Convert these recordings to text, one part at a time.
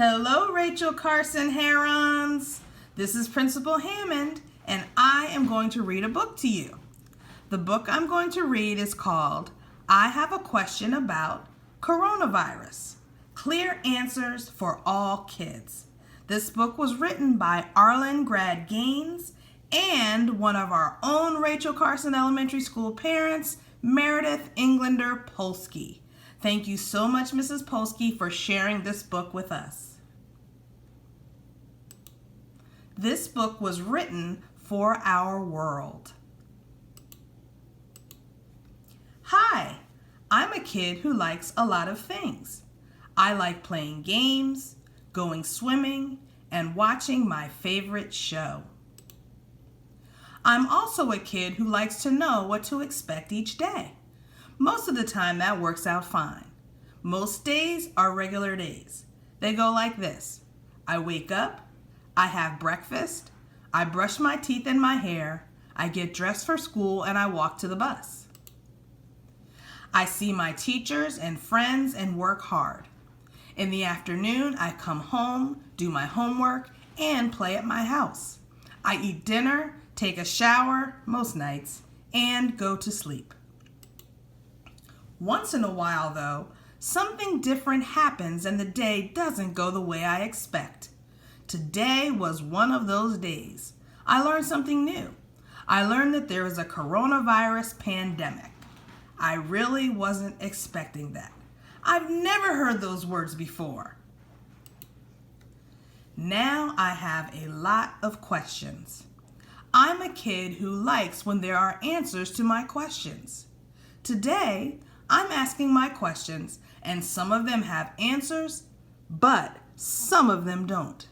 Hello, Rachel Carson Herons. This is Principal Hammond, and I am going to read a book to you. The book I'm going to read is called I Have a Question About Coronavirus. Clear Answers for All Kids. This book was written by Arlen, Grad and one of our own Rachel Carson Elementary School parents, Meredith Englander Polsky. Thank you so much, Mrs. Polsky, for sharing this book with us. This book was written for our world. Hi, I'm a kid who likes a lot of things. I like playing games, going swimming, and watching my favorite show. I'm also a kid who likes to know what to expect each day. Most of the time that works out fine. Most days are regular days. They go like this. I wake up, I have breakfast, I brush my teeth and my hair, I get dressed for school, and I walk to the bus. I see my teachers and friends and work hard. In the afternoon, I come home, do my homework, and play at my house. I eat dinner, take a shower, most nights, and go to sleep. Once in a while, though, something different happens and the day doesn't go the way I expect. Today was one of those days. I learned something new. I learned that there is a coronavirus pandemic. I really wasn't expecting that. I've never heard those words before. Now I have a lot of questions. I'm a kid who likes when there are answers to my questions. Today, I'm asking my questions, and some of them have answers, but some of them don't.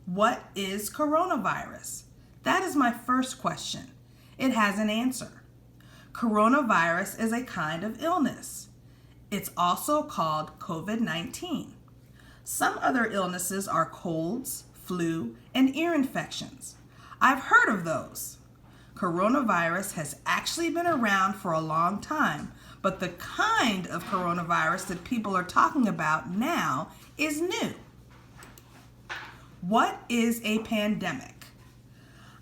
What is coronavirus? That is my first question. It has an answer. Coronavirus is a kind of illness. It's also called COVID-19. Some other illnesses are colds, flu, and ear infections. I've heard of those. Coronavirus has actually been around for a long time, but the kind of coronavirus that people are talking about now is new. What is a pandemic?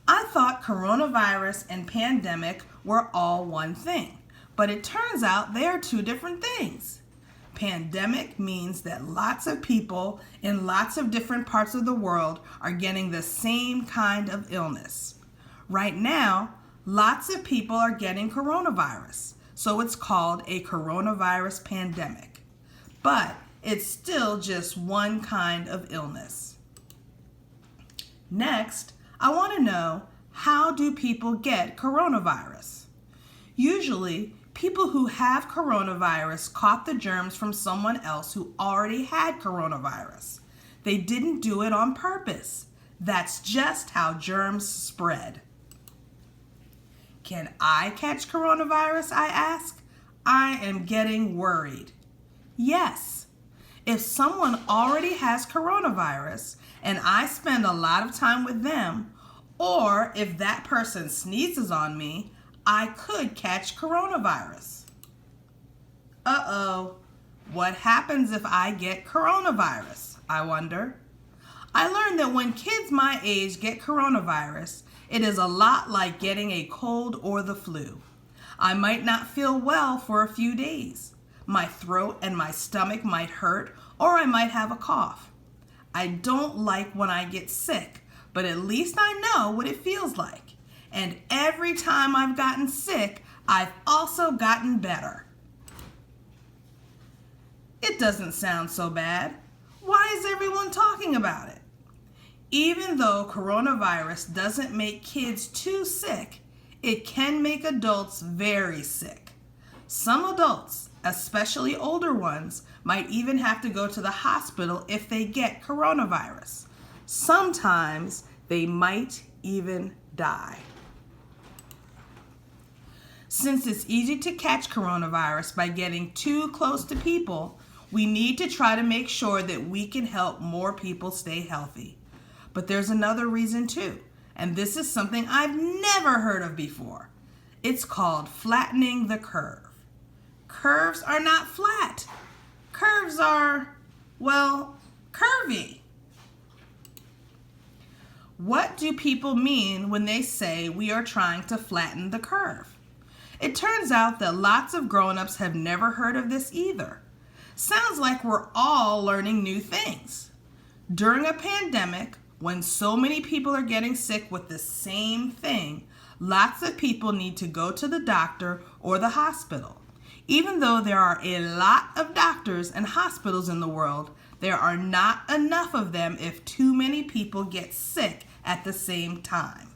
I thought coronavirus and pandemic were all one thing, but it turns out they are two different things. Pandemic means that lots of people in lots of different parts of the world are getting the same kind of illness. Right now, lots of people are getting coronavirus, so it's called a coronavirus pandemic. But it's still just one kind of illness. Next, I want to know, how do people get coronavirus? Usually, people who have coronavirus caught the germs from someone else who already had coronavirus. They didn't do it on purpose. That's just how germs spread. Can I catch coronavirus, I ask? I am getting worried. Yes. If someone already has coronavirus and I spend a lot of time with them, or if that person sneezes on me, I could catch coronavirus. Uh-oh, what happens if I get coronavirus, I wonder? I learned that when kids my age get coronavirus, it is a lot like getting a cold or the flu. I might not feel well for a few days. My throat and my stomach might hurt, or I might have a cough. I don't like when I get sick, but at least I know what it feels like. And every time I've gotten sick, I've also gotten better. It doesn't sound so bad. Why is everyone talking about it? Even though coronavirus doesn't make kids too sick, it can make adults very sick. Some adults, especially older ones, might even have to go to the hospital if they get coronavirus. Sometimes they might even die. Since it's easy to catch coronavirus by getting too close to people, we need to try to make sure that we can help more people stay healthy. But there's another reason too, and this is something I've never heard of before. It's called flattening the curve. Curves are not flat. Curves are Well, curvy. What do people mean when they say we are trying to flatten the curve? It turns out that lots of grown-ups have never heard of this either. Sounds like we're all learning new things. During a pandemic, when so many people are getting sick with the same thing, lots of people need to go to the doctor or the hospital. Even though there are a lot of doctors and hospitals in the world, there are not enough of them if too many people get sick at the same time.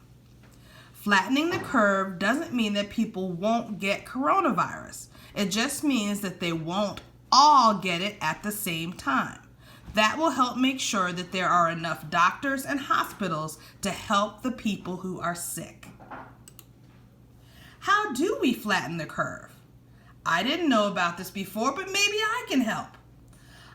Flattening the curve doesn't mean that people won't get coronavirus. It just means that they won't all get it at the same time. That will help make sure that there are enough doctors and hospitals to help the people who are sick. How do we flatten the curve? I didn't know about this before, but maybe I can help.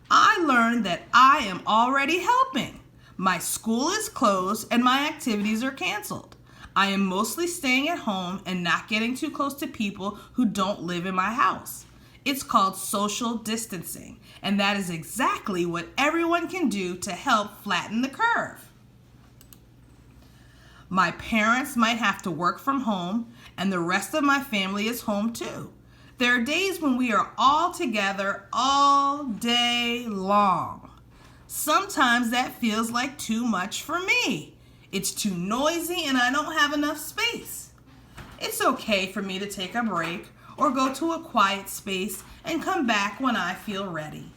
I learned that I am already helping. My school is closed and my activities are canceled. I am mostly staying at home and not getting too close to people who don't live in my house. It's called social distancing, and that is exactly what everyone can do to help flatten the curve. My parents might have to work from home, and the rest of my family is home too. There are days when we are all together all day long. Sometimes that feels like too much for me. It's too noisy and I don't have enough space. It's okay for me to take a break or go to a quiet space and come back when I feel ready.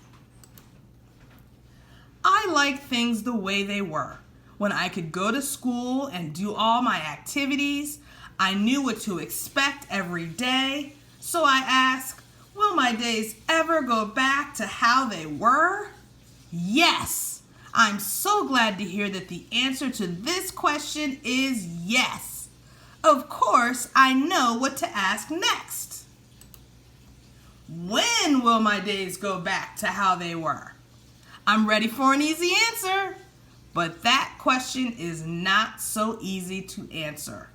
I like things the way they were. When I could go to school and do all my activities, I knew what to expect every day. So I ask, will my days ever go back to how they were? Yes! I'm so glad to hear that the answer to this question is yes. Of course, I know what to ask next. When will my days go back to how they were? I'm ready for an easy answer, but that question is not so easy to answer.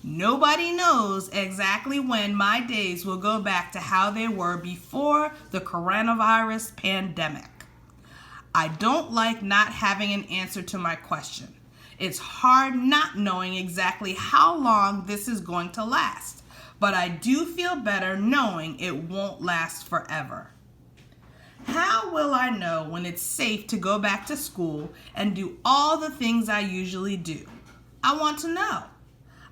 Nobody knows exactly when my days will go back to how they were before the coronavirus pandemic. I don't like not having an answer to my question. It's hard not knowing exactly how long this is going to last, but I do feel better knowing it won't last forever. How will I know when it's safe to go back to school and do all the things I usually do? I want to know.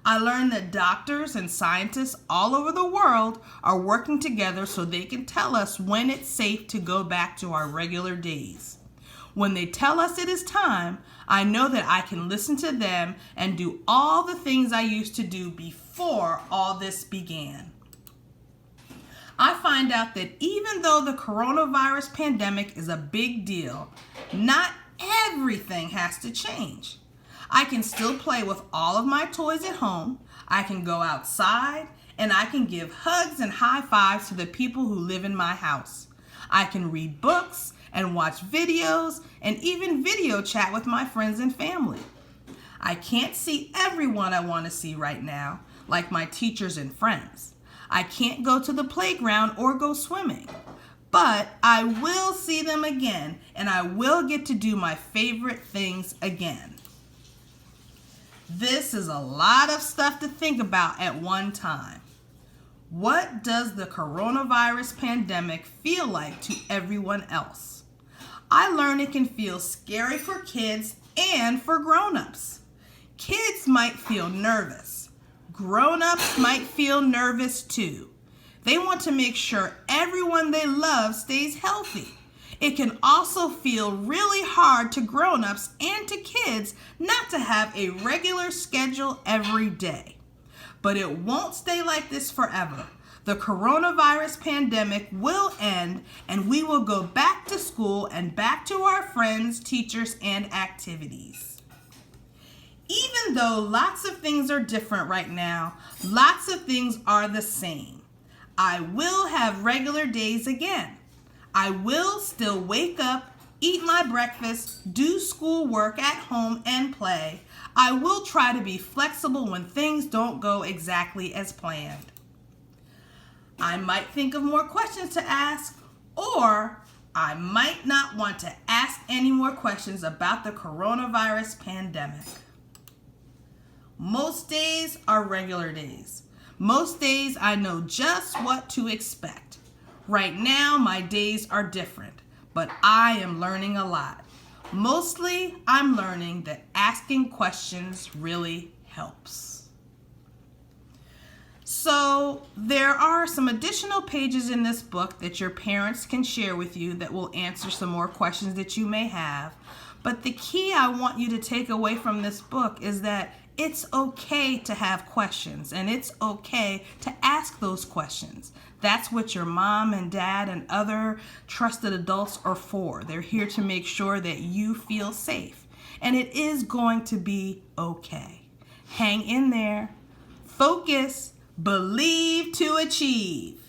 I learned that doctors and scientists all over the world are working together so they can tell us when it's safe to go back to our regular days. When they tell us it is time, I know that I can listen to them and do all the things I used to do before all this began. I find out that even though the coronavirus pandemic is a big deal, not everything has to change. I can still play with all of my toys at home, I can go outside, and I can give hugs and high fives to the people who live in my house. I can read books and watch videos and even video chat with my friends and family. I can't see everyone I want to see right now, like my teachers and friends. I can't go to the playground or go swimming, but I will see them again and I will get to do my favorite things again. This is a lot of stuff to think about at one time. What does the coronavirus pandemic feel like to everyone else? I learned it can feel scary for kids and for grown-ups. Kids might feel nervous. Grown-ups might feel nervous too. They want to make sure everyone they love stays healthy. It can also feel really hard to grown-ups and to kids not to have a regular schedule every day. But it won't stay like this forever. The coronavirus pandemic will end and we will go back to school and back to our friends, teachers, and activities. Even though lots of things are different right now, lots of things are the same. I will have regular days again. I will still wake up, eat my breakfast, do schoolwork at home, and play. I will try to be flexible when things don't go exactly as planned. I might think of more questions to ask, or I might not want to ask any more questions about the coronavirus pandemic. Most days are regular days. Most days I know just what to expect. Right now, my days are different, but I am learning a lot. Mostly, I'm learning that asking questions really helps. So, there are some additional pages in this book that your parents can share with you that will answer some more questions that you may have. But the key I want you to take away from this book is that it's okay to have questions, and it's okay to ask those questions. That's what your mom and dad and other trusted adults are for. They're here to make sure that you feel safe, and it is going to be okay. Hang in there. Focus. Believe to achieve.